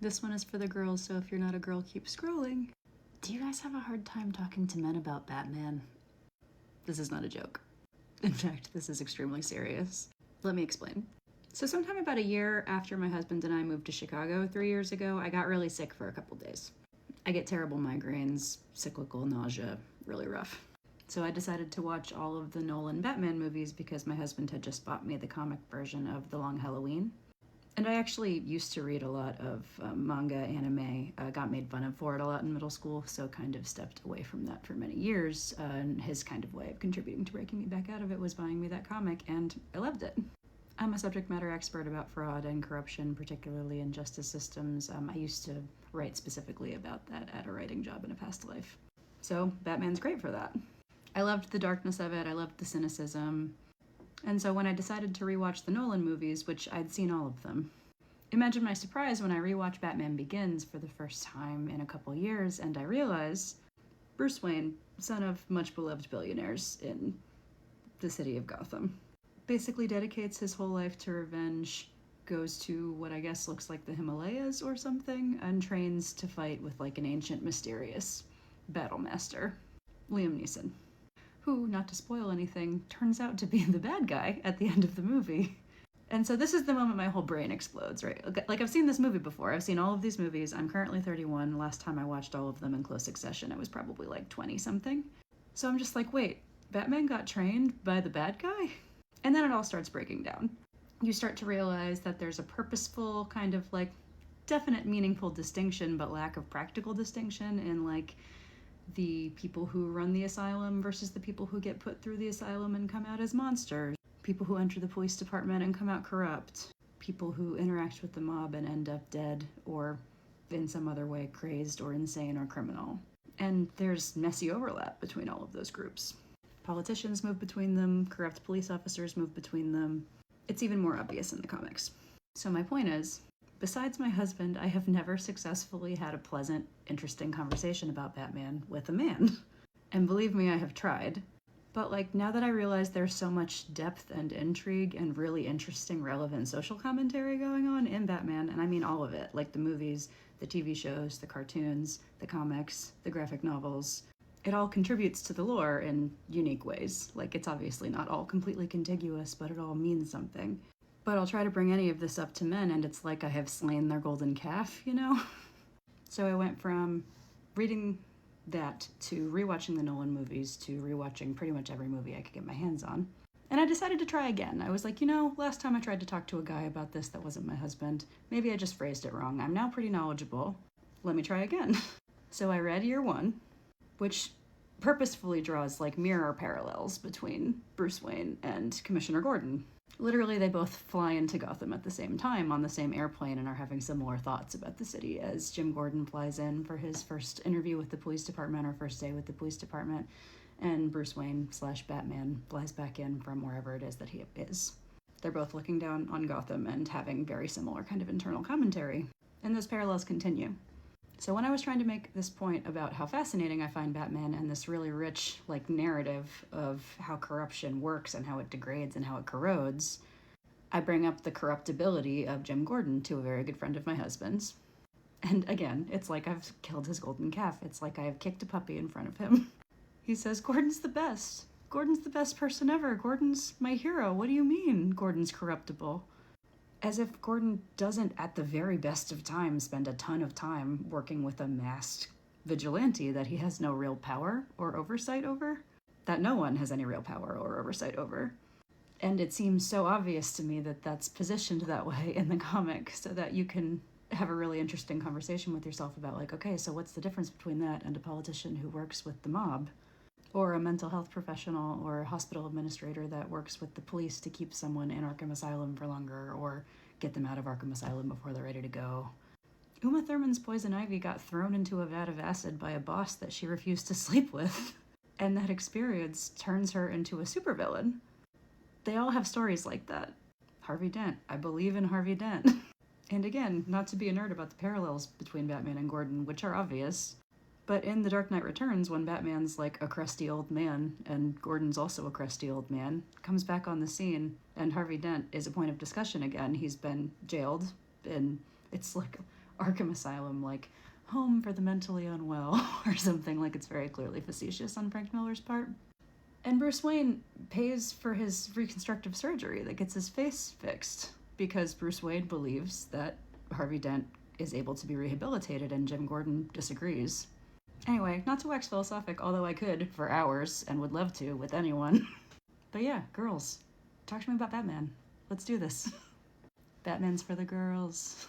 This one is for the girls, so if you're not a girl, keep scrolling. Do you guys have a hard time talking to men about Batman? This is not a joke. In fact, this is extremely serious. Let me explain. So sometime about a year after my husband and I moved to Chicago 3 years ago, I got really sick for a couple days. I get terrible migraines, cyclical nausea, really rough. So I decided to watch all of the Nolan Batman movies because my husband had just bought me the comic version of The Long Halloween. And I actually used to read a lot of manga, anime, got made fun of for it a lot in middle school, so kind of stepped away from that for many years. And his kind of way of contributing to breaking me back out of it was buying me that comic, and I loved it. I'm a subject matter expert about fraud and corruption, particularly in justice systems. I used to write specifically about that at a writing job in a past life. So Batman's great for that. I loved the darkness of it, I loved the cynicism. And so when I decided to rewatch the Nolan movies, which I'd seen all of them, imagine my surprise when I rewatched Batman Begins for the first time in a couple years, and I realized Bruce Wayne, son of much beloved billionaires in the city of Gotham, basically dedicates his whole life to revenge, goes to what I guess looks like the Himalayas or something, and trains to fight with like an ancient, mysterious battle master, Liam Neeson, who, not to spoil anything, turns out to be the bad guy at the end of the movie. And so this is the moment my whole brain explodes, right? Like, I've seen this movie before. I've seen all of these movies. I'm currently 31. Last time I watched all of them in close succession, I was probably like 20-something. So I'm just like, wait, Batman got trained by the bad guy? And then it all starts breaking down. You start to realize that there's a purposeful kind of like definite meaningful distinction, but lack of practical distinction in like the people who run the asylum versus the people who get put through the asylum and come out as monsters, people who enter the police department and come out corrupt, people who interact with the mob and end up dead or in some other way crazed or insane or criminal. And there's messy overlap between all of those groups. Politicians move between them, corrupt police officers move between them. It's even more obvious in the comics. So my point is, besides my husband, I have never successfully had a pleasant, interesting conversation about Batman with a man. And believe me, I have tried. But like, now that I realize there's so much depth and intrigue and really interesting, relevant social commentary going on in Batman, and I mean all of it, like the movies, the TV shows, the cartoons, the comics, the graphic novels, it all contributes to the lore in unique ways. Like, it's obviously not all completely contiguous, but it all means something. But I'll try to bring any of this up to men, and it's like I have slain their golden calf, you know? So I went from reading that to rewatching the Nolan movies to rewatching pretty much every movie I could get my hands on. And I decided to try again. I was like, you know, last time I tried to talk to a guy about this that wasn't my husband. Maybe I just phrased it wrong. I'm now pretty knowledgeable. Let me try again. So I read Year One, which purposefully draws like mirror parallels between Bruce Wayne and Commissioner Gordon. Literally, they both fly into Gotham at the same time on the same airplane and are having similar thoughts about the city as Jim Gordon flies in for his first interview with the police department or first day with the police department, and Bruce Wayne / Batman flies back in from wherever it is that he is. They're both looking down on Gotham and having very similar kind of internal commentary, and those parallels continue. So when I was trying to make this point about how fascinating I find Batman and this really rich like narrative of how corruption works and how it degrades and how it corrodes, I bring up the corruptibility of Jim Gordon to a very good friend of my husband's. And again, it's like I've killed his golden calf. It's like I have kicked a puppy in front of him. He says, Gordon's the best. Gordon's the best person ever. Gordon's my hero. What do you mean Gordon's corruptible? As if Gordon doesn't, at the very best of times, spend a ton of time working with a masked vigilante that he has no real power or oversight over, that no one has any real power or oversight over. And it seems so obvious to me that that's positioned that way in the comic so that you can have a really interesting conversation with yourself about like, okay, so what's the difference between that and a politician who works with the mob? Or a mental health professional or a hospital administrator that works with the police to keep someone in Arkham Asylum for longer or get them out of Arkham Asylum before they're ready to go. Uma Thurman's Poison Ivy got thrown into a vat of acid by a boss that she refused to sleep with, and that experience turns her into a supervillain. They all have stories like that. Harvey Dent. I believe in Harvey Dent. And again, not to be a nerd about the parallels between Batman and Gordon, which are obvious, but in The Dark Knight Returns, when Batman's like a crusty old man, and Gordon's also a crusty old man, comes back on the scene, and Harvey Dent is a point of discussion again. He's been jailed, and it's like Arkham Asylum like home for the mentally unwell or something. Like it's very clearly facetious on Frank Miller's part. And Bruce Wayne pays for his reconstructive surgery that gets his face fixed because Bruce Wayne believes that Harvey Dent is able to be rehabilitated and Jim Gordon disagrees. Anyway, not to wax philosophic, although I could for hours and would love to with anyone. But yeah, girls, talk to me about Batman. Let's do this. Batman's for the girls.